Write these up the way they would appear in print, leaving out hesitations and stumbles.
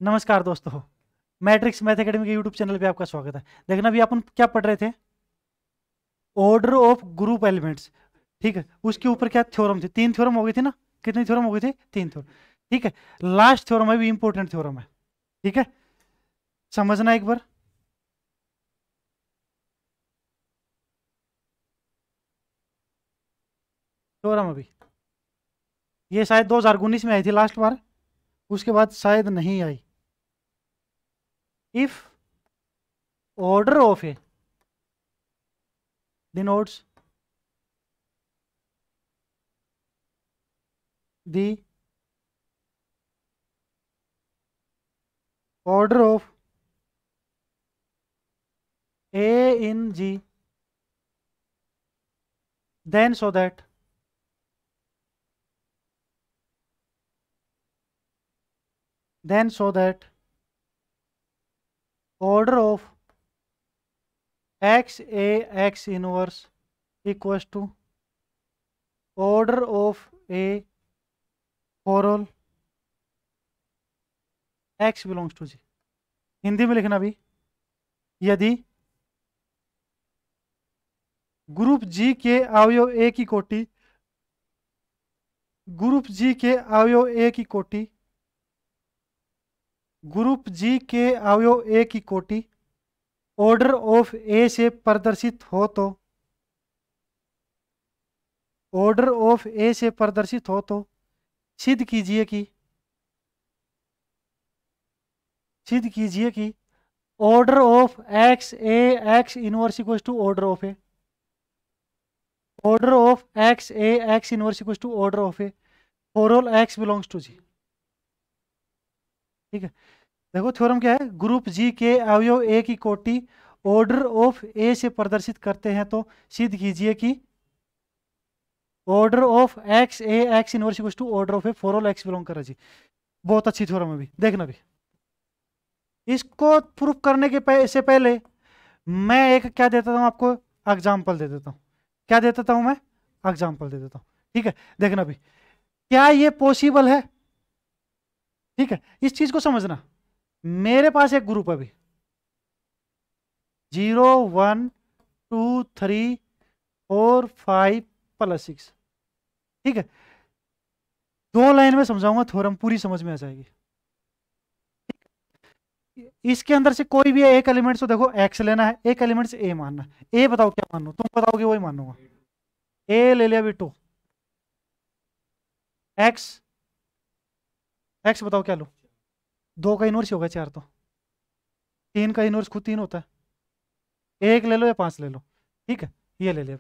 नमस्कार दोस्तों, matrix math academy के यूट्यूब चैनल पे आपका स्वागत है। देखना भी अपन क्या पढ़ रहे थे, ऑर्डर ऑफ ग्रुप एलिमेंट्स। ठीक है, उसके ऊपर क्या थ्योरम थी, 3 थ्योरम हो गई थी ना। कितनी थ्योरम हो गई थी? 3 थ्योरम। ठीक है, लास्ट थ्योरम है भी इंपॉर्टेंट थ्योरम है। ठीक है, समझना एक बार। थ्योरम अभी ये शायद 2019 में आई थी लास्ट बार, उसके बाद शायद नहीं आई। If order of A denotes the order of A in G, then so that order of x a x inverse equals to order of a for all x belongs to g। Hindi में लिखना भी, यदि group जी के अवयव ए की कोटि, group जी के अवयव ए की कोटि, ग्रुप जी के अवयव ए की कोटि ऑर्डर ऑफ ए से प्रदर्शित हो तो, ऑर्डर ऑफ ए से प्रदर्शित हो तो सिद्ध कीजिए कि, सिद्ध कीजिए कि order of x A x inverse equal to order of A, order of x A x inverse equal to order of A for all X belongs to G. ठीक है, देखो थ्योरम क्या है, ग्रुप जी के अवयव ए की कोटि ऑर्डर ऑफ ए से प्रदर्शित करते हैं तो सिद्ध कीजिए कि order of x A x inverse equal to order of A for all x belong कर जी। बहुत अच्छी थ्योरम है भी, देखना भी। इसको प्रूफ करने के से पहले मैं एक क्या देता हूँ आपको, एग्जाम्पल दे देता हूँ। क्या दे देता हूँ मैं? एग्जाम्पल दे देता हूँ। ठीक है, देखना भी क्या ये पॉसिबल है। ठीक है, इस चीज को समझना। मेरे पास एक ग्रुप है अभी 0 1 2 3 4 5 +6। ठीक है, 2 लाइन में समझाऊंगा, थ्योरम पूरी समझ में आ जाएगी। इसके अंदर से कोई भी एक एलिमेंट को देखो एक्स लेना है, एक एलिमेंट से ए मानना है। ए बताओ क्या मानो, तुम बताओगे वही मानूंगा। ए ले लिया भी 2, एक्स, एक्स बताओ क्या लो। 2 का इनवर्स होगा 4 तो, 3 का इनवर्स खुद 3 होता है। एक ले लो या 5 ले लो। ठीक है, ये ले लिया।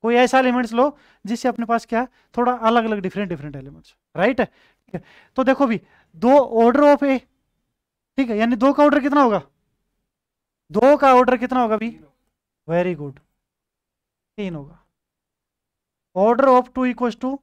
कोई ऐसा एलिमेंट्स लो जिससे अपने पास क्या, थोड़ा अलग अलग डिफरेंट डिफरेंट एलिमेंट्स, राइट है। ठीक है, तो देखो भी 2 ऑर्डर ऑफ ए। ठीक है, यानी 2 का ऑर्डर कितना होगा, 2 का ऑर्डर कितना होगा भी? वेरी गुड, 3 होगा। Order of 2 equals to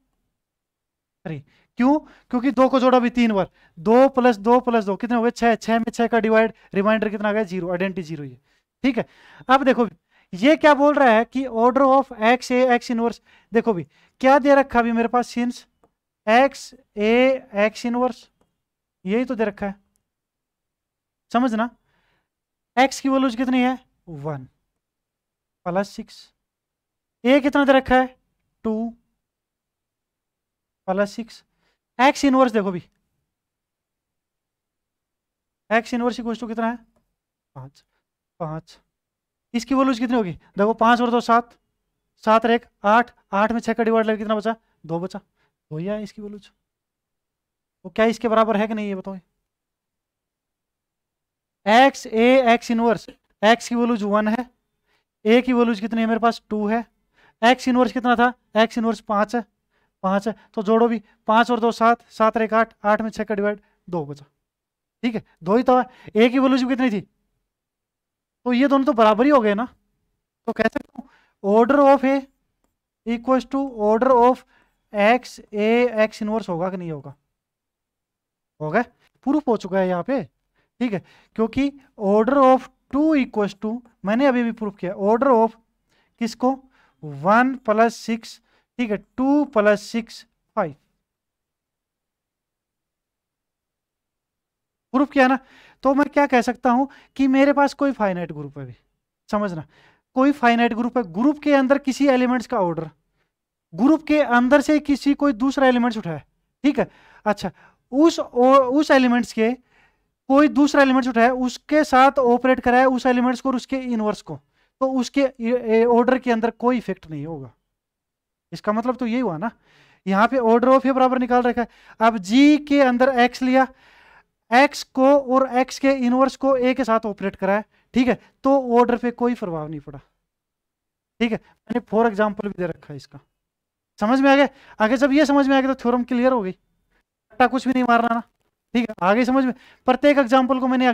3। क्यों? क्योंकि 2 को जोड़ा भी 3 बार। 2 + 2 + 2 कितने हो गए? 6। 6 में 6 का डिवाइड, रिमाइंडर कितना आ गया? 0। आइडेंटिटी 0 ये। ठीक है, अब देखो ये क्या बोल रहा है कि order of x A x inverse. देखो भी क्या दे रखा अभी मेरे पास, सिंस एक्स ए एक्स इनवर्स, यही तो दे रखा है। समझना, एक्स की वैल्यूज कितनी है? 1 +6। ए कितना दे रखा है? 2 +6। एक्स इनवर्स देखो भी, एक्स इनवर्स इक्वल टू कितना है? 5। 5, इसकी वैल्यूज कितनी होगी? देखो 5 और 2 7, 7 और 1 8, 8 में 6 का डिवाइड कितना बचा? 2 बचा। तो यह है इसकी वैल्यूज। तो क्या इसके बराबर है कि नहीं, ये बताओ। एक्स ए एक्स इनवर्स, एक्स की वैल्यूज 1 है, ए की वैल्यूज कितनी है मेरे पास? 2 है। एक्स इनवर्स कितना था? एक्स इनवर्स 5 है, 5 है। तो जोड़ो भी, 5 और 2 7, 7 और 1 8, 8 में 6 का डिवाइड 2 बचा। ठीक है, 2 ही तो है। ए की वैल्यूज कितनी थी? तो ये दोनों तो बराबर ही हो गए ना। तो कह सकता हूँ order of a equals to order of x A x inverse होगा कि नहीं होगा? होगा, प्रूफ हो चुका है यहाँ पे। ठीक है, क्योंकि ऑर्डर ऑफ 2 इक्वल्स टू, मैंने अभी भी प्रूफ किया, ऑर्डर ऑफ किसको? 1 + 6। ठीक है, 2 + 6 5। ग्रुप किया ना, तो मैं क्या कह सकता हूं कि मेरे पास कोई फाइनाइट ग्रुप है अभी। समझना, कोई फाइनाइट ग्रुप है, ग्रुप के अंदर किसी एलिमेंट्स का ऑर्डर, ग्रुप के अंदर से किसी कोई दूसरा एलिमेंट्स उठाया, ठीक है। अच्छा, उस एलिमेंट्स के कोई दूसरा एलिमेंट्स उठाया, उसके साथ ऑपरेट कराया उस एलिमेंट्स को और उसके इनवर्स को, तो उसके ऑर्डर के अंदर कोई इफेक्ट नहीं होगा। इसका मतलब तो यही हुआ ना, यहाँ पे ऑर्डर ऑफ ए बराबर निकाल रखा है। अब जी के अंदर एक्स लिया, एक्स को और एक्स के इनवर्स को ए के साथ ऑपरेट कराया, ठीक है, तो ऑर्डर पे कोई प्रभाव नहीं पड़ा। ठीक है, मैंने फॉर एग्जाम्पल भी दे रखा है इसका। समझ में आ गया? आगे जब ये समझ में आ गया तो थ्योरम क्लियर हो गई, रट्टा कुछ भी नहीं मारना ना। ठीक है, आगे समझ में, प्रत्येक एग्जाम्पल को मैंने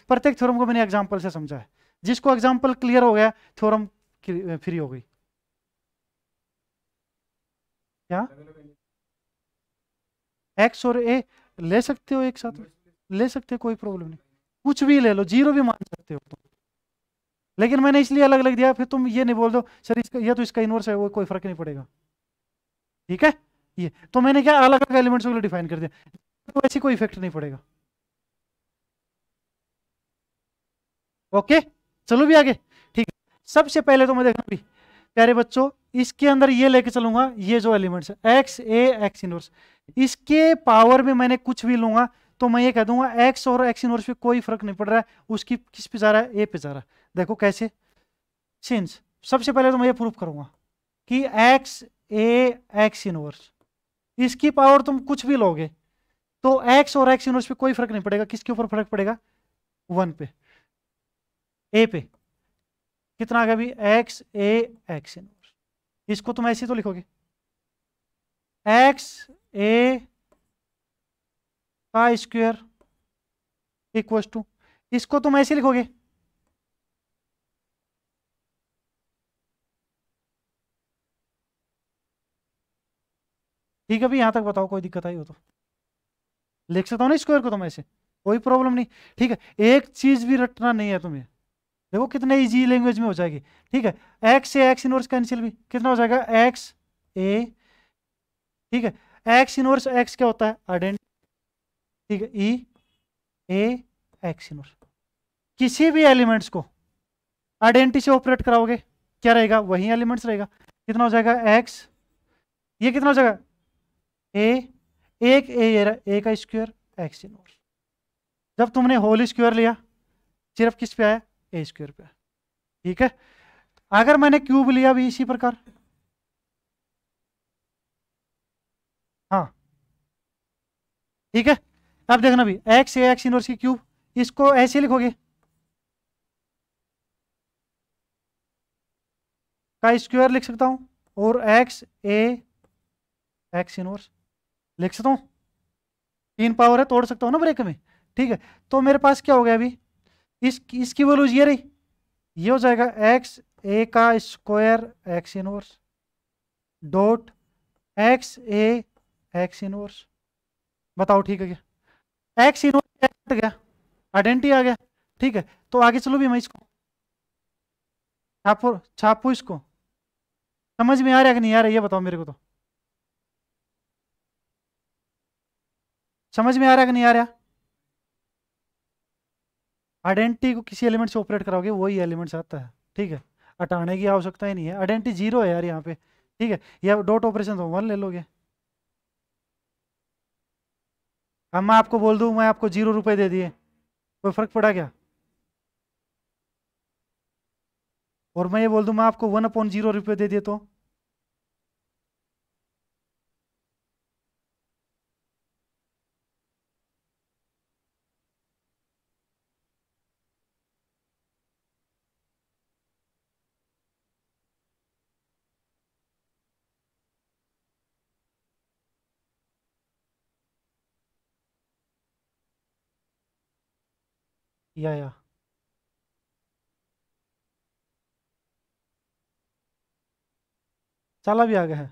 प्रत्येक थ्योरम को मैंने एग्जाम्पल से समझा है। जिसको एग्जाम्पल क्लियर हो गया, थ्योरम फ्री हो गई। क्या एक्स और ए ले सकते हो एक साथ, ले सकते हो, कोई प्रॉब्लम नहीं, कुछ भी ले लो, जीरो भी मान सकते हो तुम। लेकिन मैंने इसलिए अलग अलग दिया, फिर तुम ये नहीं बोल दो सर इसका ये तो इसका इनवर्स है, वो कोई फर्क नहीं पड़ेगा। ठीक है, ये तो मैंने क्या अलग अलग एलिमेंट्स को डिफाइन कर दिया, तो ऐसी कोई इफेक्ट नहीं पड़ेगा। ओके, चलो भी आगे। ठीक है, सबसे पहले तो मैं देखना भी प्यारे बच्चों, इसके अंदर ये लेके चलूंगा, ये जो एलिमेंट्स है एक्स ए एक्स इनवर्स, इसके पावर में मैंने कुछ भी लूंगा तो मैं ये कह दूंगा एक्स और एक्स इनवर्स पे कोई फर्क नहीं पड़ रहा है, उसकी किस पे जा रहा है, ए पे जा रहा है। देखो कैसे, सिंस सबसे पहले तो मैं ये प्रूफ करूंगा कि एक्स ए एक्स इनवर्स, इसकी पावर तुम कुछ भी लोगे तो एक्स और एक्स इनवर्स पे कोई फर्क नहीं पड़ेगा, किसके ऊपर फर्क पड़ेगा, वन पे, ए पे। कितना आ गया अभी, एक्स ए एक्स इनवर्स, इसको तुम ऐसे तो लिखोगे एक्स ए का स्क्वायर इक्वल टू, इसको तुम ऐसे लिखोगे ठीक है। अभी यहां तक बताओ, कोई दिक्कत आई हो तो लिख सकता हूँ ना स्क्वायर को तुम ऐसे, कोई प्रॉब्लम नहीं। ठीक है, एक चीज भी रटना नहीं है तुम्हें, देखो कितने इजी लैंग्वेज में हो जाएगी। ठीक है, एक्स से एक्स इनवर्स कैंसिल भी, कितना हो जाएगा एक्स ए, ठीक है, एक्स इनवर्स एक्स क्या होता है, आइडेंटिटी, ठीक है, ई ए एक्स इनवर्स, किसी भी एलिमेंट्स को आइडेंटिटी से ऑपरेट कराओगे क्या रहेगा, वही एलिमेंट्स रहेगा। कितना हो जाएगा एक्स, ये कितना हो जाएगा ए, एक ए का स्क्वायर एक्स इनवर्स, जब तुमने होल स्क्वायर लिया सिर्फ किस पे आया, ए स्क्वायर पे। ठीक है, अगर मैंने क्यूब लिया भी इसी प्रकार, हाँ ठीक है, अब देखना भी एक्स ए एक्स इनवर्स की क्यूब, इसको ऐसे लिखोगे का स्क्वायर लिख सकता हूं, और एक्स ए एक्स इनवर्स लिख सकता हूँ, तीन पावर है, तोड़ सकता हूँ ना ब्रेक में। ठीक है, तो मेरे पास क्या हो गया अभी, इसकी वैल्यू ये रही, ये हो जाएगा एक्स ए का square X inverse dot X ए एक्स इनवर्स। बताओ ठीक है क्या, एक्स इनवर्स हट गया, आइडेंटिटी आ गया। ठीक है, तो आगे चलो भी, मैं इसको छापो छापो इसको, समझ में आ रहा है कि नहीं आ रहा है, ये बताओ मेरे को तो, समझ में आ रहा है कि नहीं आ रहा। आइडेंटिटी को किसी एलिमेंट से ऑपरेट कराओगे वही एलिमेंट्स आता है। ठीक है, हटाने की आवश्यकता ही नहीं है, आइडेंटिटी जीरो है यार यहाँ पे। ठीक है, या डॉट ऑपरेशन तो वन ले लोगे। अब मैं आपको बोल दूं मैं आपको 0 रुपए दे दिए, कोई फर्क पड़ा क्या, और मैं ये बोल दूं मैं आपको 1/0 रुपये दे दिए तो, या चला भी आ गया है।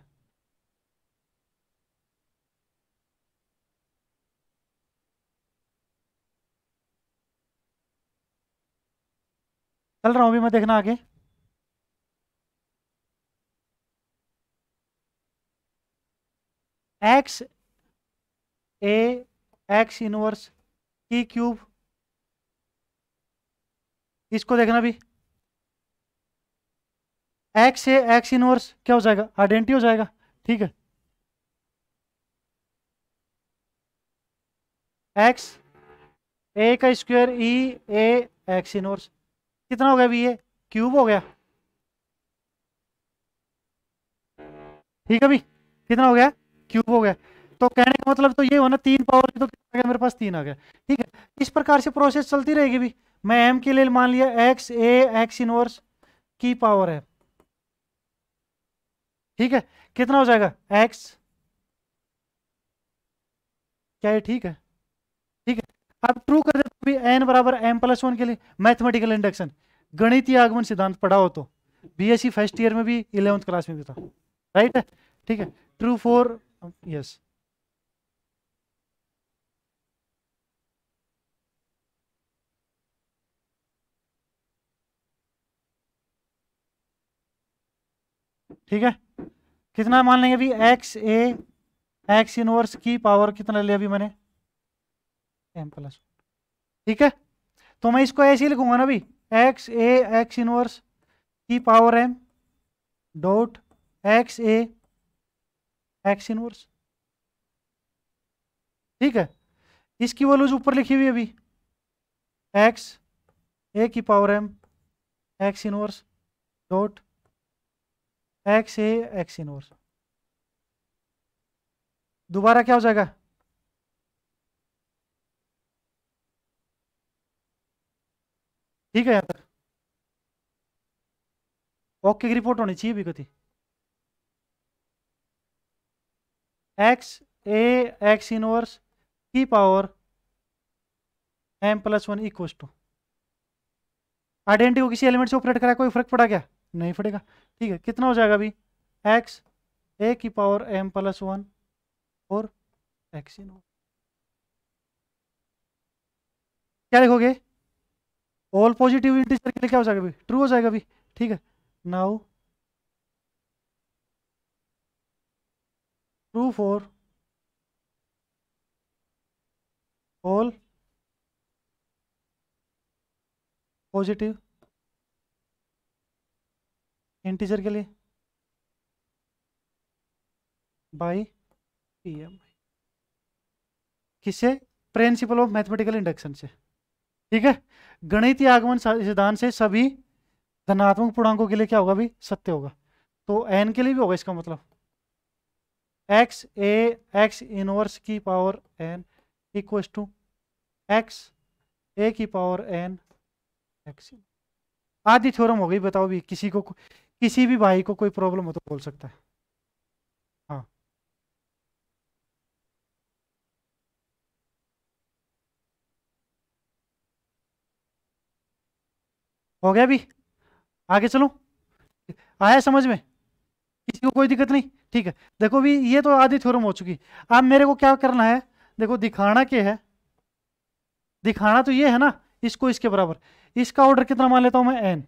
चल रहा हूँ अभी मैं, देखना आगे। एक्स ए एक्स इनवर्स की क्यूब, इसको देखना भी, एक्स से एक्स इनवर्स क्या हो जाएगा, आइडेंटिटी हो जाएगा। ठीक है, एक्स ए का स्क्वायर ई ए एक्स इनवर्स कितना हो गया भी, ये क्यूब हो गया। ठीक है भी, कितना हो गया, क्यूब हो गया। तो कहने का मतलब तो ये हो ना, 3 पावर की तो कितना आ गया मेरे पास, 3 आ गया। ठीक है, इस प्रकार से प्रोसेस चलती रहेगी भी। मैं एम के लिए मान लिया एक्स ए एक्स इनवर्स की पावर है। ठीक है, कितना हो जाएगा एक्स, क्या ये ठीक है। ठीक है, अब ट्रू कर देते भी, एन बराबर एम प्लस वन के लिए मैथमेटिकल इंडक्शन, गणितीय आगमन सिद्धांत पढ़ा हो तो, बीएससी फर्स्ट ईयर में भी 11th क्लास में भी था। राइट है, ठीक है, ट्रू फॉर, यस। ठीक है, कितना मान लेंगे अभी, एक्स ए एक्स इनवर्स की पावर कितना ले लिया अभी मैंने, एम प्लस। ठीक है, तो मैं इसको ऐसे ही लिखूंगा ना अभी, एक्स ए एक्स इनवर्स की पावर एम डॉट एक्स ए एक्स इनवर्स। ठीक है, इसकी वैल्यूज ऊपर लिखी हुई है अभी, एक्स ए की power M x inverse dot X ए एक्स इनवर्स। दोबारा क्या हो जाएगा, ठीक है यहाँ तक ओके की रिपोर्ट होनी चाहिए भी कति, एक्स ए एक्स इनवर्स की power m plus one equal to, identity को किसी एलिमेंट से ऑपरेट करा, कोई फर्क पड़ा क्या, नहीं पड़ेगा। ठीक है, कितना हो जाएगा अभी, एक्स ए की पावर एम प्लस वन और एक्स इनवर्स, क्या लिखोगे, ऑल पॉजिटिव इंटीजर के लिए क्या हो जाएगा अभी, ट्रू हो जाएगा अभी। ठीक है, now true for all positive integer के लिए बाई पीएम, किससे, प्रिंसिपल ऑफ मैथमेटिकल इंडक्शन से। ठीक है, गणितीय आगमन सिद्धांत से सभी धनात्मक पूर्णांकों के लिए क्या होगा भी, सत्य होगा। तो एन के लिए भी होगा इसका मतलब, एक्स ए एक्स इनवर्स की power N equal to X ए की पावर एन एक्स। आदि थ्योरम हो गई, बताओ भी, किसी भी भाई को कोई प्रॉब्लम हो तो बोल सकता है। हाँ, हो गया भी, आगे चलो, आया समझ में, किसी को कोई दिक्कत नहीं। ठीक है, देखो भी, ये तो आदि थ्योरम हो चुकी। अब मेरे को क्या करना है, देखो दिखाना क्या है, दिखाना तो ये है ना, इसको इसके बराबर, इसका ऑर्डर कितना मान लेता हूं मैं एन,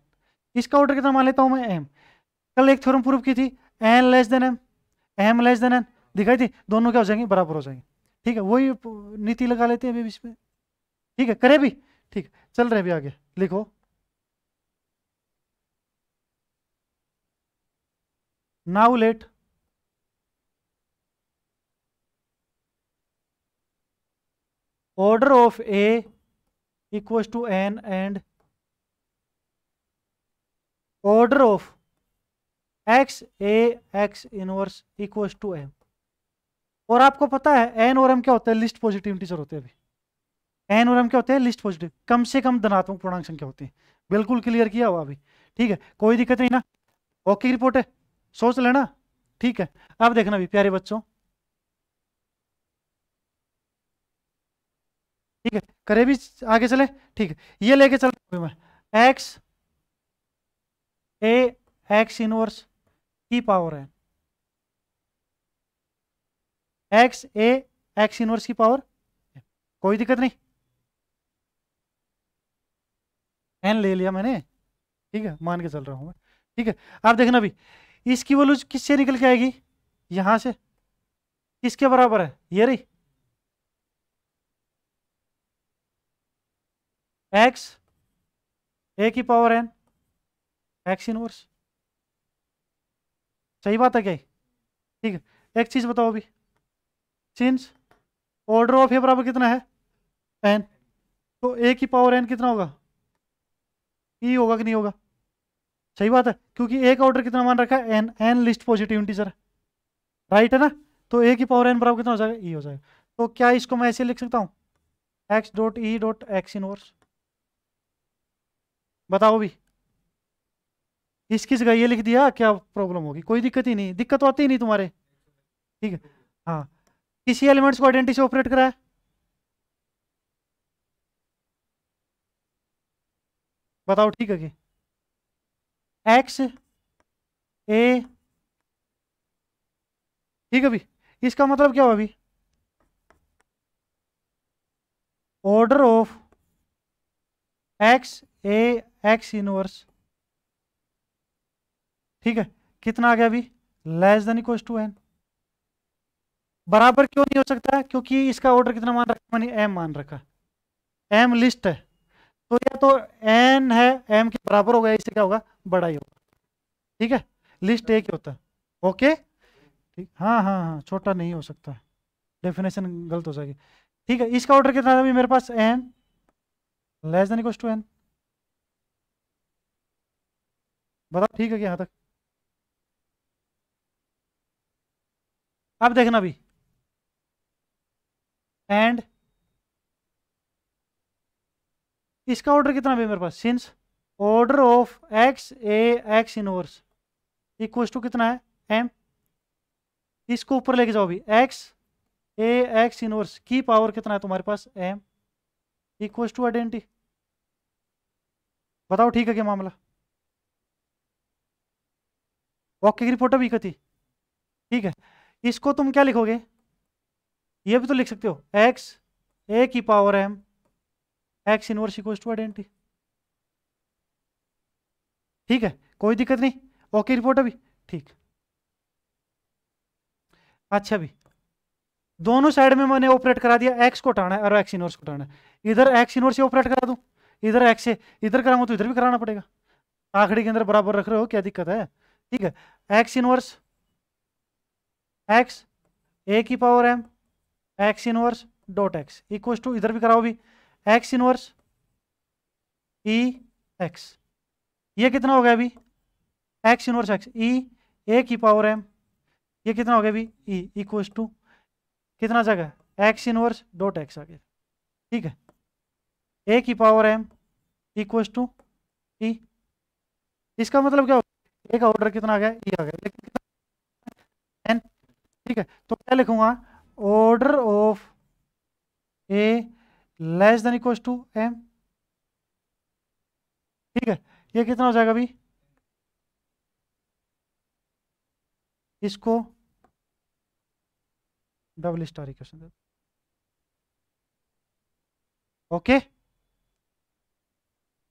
इसका ऑर्डर कितना मान लेता हूं मैं एम। कल एक थ्योरम प्रूव की थी, n less than m less than n, दिखाई थी, दोनों क्या हो जाएंगे, बराबर हो जाएंगे। ठीक है, वही नीति लगा लेते हैं अभी बीच में। ठीक है, करे भी, ठीक है, चल रहे भी आगे, लिखो, now let order of A equals to n and order of x a x inverse equals to m। और आपको पता है n और m क्या होता है, लिस्ट पॉजिटिव इंटीजर होते हैं अभी, n और m क्या होते हैं, लिस्ट पॉजिटिव, कम से कम धनात्मक पूर्णांक संख्या होती है। बिल्कुल क्लियर किया हुआ अभी। ठीक है, कोई दिक्कत नहीं ना, ओके रिपोर्ट है, सोच लेना। ठीक है, अब देखना भी प्यारे बच्चों, ठीक है, करे भी, आगे चले। ठीक है, ये लेके चल मैं, एक्स ए एक्स इनवर्स की पावर है, एक्स ए एक्स इनवर्स की पावर, कोई दिक्कत नहीं, एन ले लिया मैंने। ठीक है, मान के चल रहा हूं मैं। ठीक है, आप देखना भी, इसकी वैल्यू किससे निकल के आएगी, यहां से, किसके बराबर है, ये रही, एक्स ए की पावर एन एक्स इनवर्स। सही बात है क्या? ठीक है, एक चीज बताओ अभी, सिंस ऑर्डर ऑफ ए बराबर कितना है एन, तो ए की पावर एन कितना होगा? ई होगा कि नहीं होगा? सही बात है, क्योंकि ए का ऑर्डर कितना मान रखा है n, n least positive integer, right है ना? तो ए की पावर एन बराबर कितना हो जाएगा? ई हो जाएगा। तो क्या इसको मैं ऐसे लिख सकता हूँ, x dot E dot x inverse? बताओ भी, इसकी जगह ये लिख दिया, क्या प्रॉब्लम होगी? कोई दिक्कत ही नहीं, दिक्कत तो आती ही नहीं तुम्हारे। ठीक है, हाँ, किसी एलिमेंट्स को आइडेंटिटी से ऑपरेट करा है? बताओ ठीक है कि एक्स ए, ठीक है अभी, इसका मतलब क्या हुआ अभी? Order of x A x inverse, ठीक है, कितना आ गया अभी? Less than equal to n. बराबर क्यों नहीं हो सकता है? क्योंकि इसका ऑर्डर कितना मान रखा, मैंने एम मान रखा, एम लिस्ट है, तो या तो एन है एम के बराबर होगा, इससे क्या होगा? बड़ा ही होगा। ठीक है, लिस्ट एक ही होता है। ओके, ठीक, हाँ हाँ हाँ, छोटा नहीं हो सकता, डेफिनेशन गलत हो जाएगी। ठीक है, इसका ऑर्डर कितना है अभी मेरे पास? N less than equal to N. बताओ ठीक है कि यहाँ तक? अब देखना अभी, एंड इसका ऑर्डर कितना है मेरे पास? Since order of x A x inverse equal to कितना है? एम। इसको ऊपर लेके जाओ अभी, एक्स ए एक्स इनवर्स की पावर कितना है तुम्हारे पास? M equal to identity. बताओ ठीक है क्या मामला? ओके की रिपोर्ट भी कथी? ठीक है, इसको तुम क्या लिखोगे? ये भी तो लिख सकते हो, एक्स ए की power M x inverse equal to identity. ठीक है, कोई दिक्कत नहीं, ओके रिपोर्ट अभी, ठीक। अच्छा भी, दोनों साइड में मैंने ऑपरेट करा दिया, एक्स को हटाना है और एक्स इनवर्स को हटाना है। इधर एक्स इनवर्स से ऑपरेट करा दूं, इधर एक्स से, इधर कराऊंगा तो इधर भी कराना पड़ेगा। आखिरी के अंदर बराबर रख रहे हो, क्या दिक्कत है? ठीक है, एक्स इनवर्स एक्स ए की power M x inverse dot x equal to, इधर भी कराओ भी, एक्स इनवर्स ई एक्स। ये कितना हो गया अभी? एक्स इनवर्स एक्स ई ए की पावर एम, ये कितना हो गया अभी? ई इक्वल टू कितना जगह? एक्स इनवर्स डॉट एक्स आ गया। ठीक है, ए की पावर एम इक्वल टू ई। इसका मतलब क्या होगा? ए का ऑर्डर कितना आ गया? ई आ गया, लेकिन एन। ठीक है, तो क्या लिखूंगा? Order of a less than equal to m. ठीक है, ये कितना हो जाएगा अभी? इसको डबल स्टार इक्वेशन दे। ओके,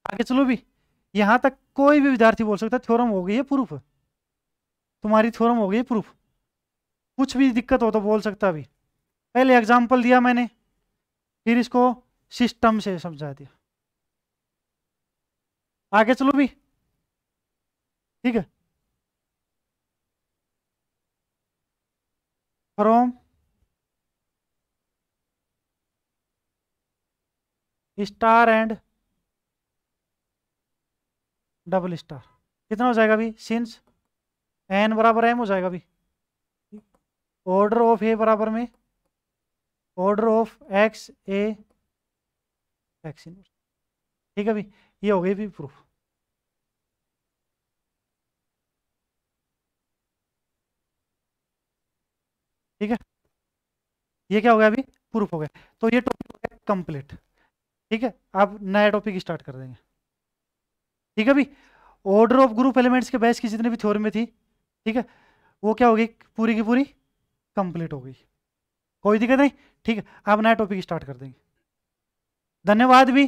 आगे चलो भी, यहां तक कोई भी विद्यार्थी बोल सकता है थ्योरम हो गई है प्रूफ, तुम्हारी थ्योरम हो गई है प्रूफ। कुछ भी दिक्कत हो तो बोल सकता भी। पहले एग्जांपल दिया मैंने, फिर इसको सिस्टम से समझा दिया। आगे चलो भी, ठीक है, from star and double star कितना हो जाएगा अभी? सिंस एन बराबर एम हो जाएगा अभी, ऑर्डर ऑफ ए बराबर में order of x A x inverse. ठीक है अभी, ये हो गई भी प्रूफ। ठीक है, ये क्या हो गया अभी? प्रूफ हो गया। तो ये टॉपिक हो गया कंप्लीट। ठीक है, अब नया टॉपिक स्टार्ट कर देंगे। ठीक है अभी, ऑर्डर ऑफ ग्रुप एलिमेंट्स के बेस की जितनी भी थ्योरम में थी, ठीक है, वो क्या हो गई? पूरी की पूरी कंप्लीट हो गई, कोई दिक्कत नहीं। ठीक है, अब नया टॉपिक स्टार्ट कर देंगे। धन्यवाद भी।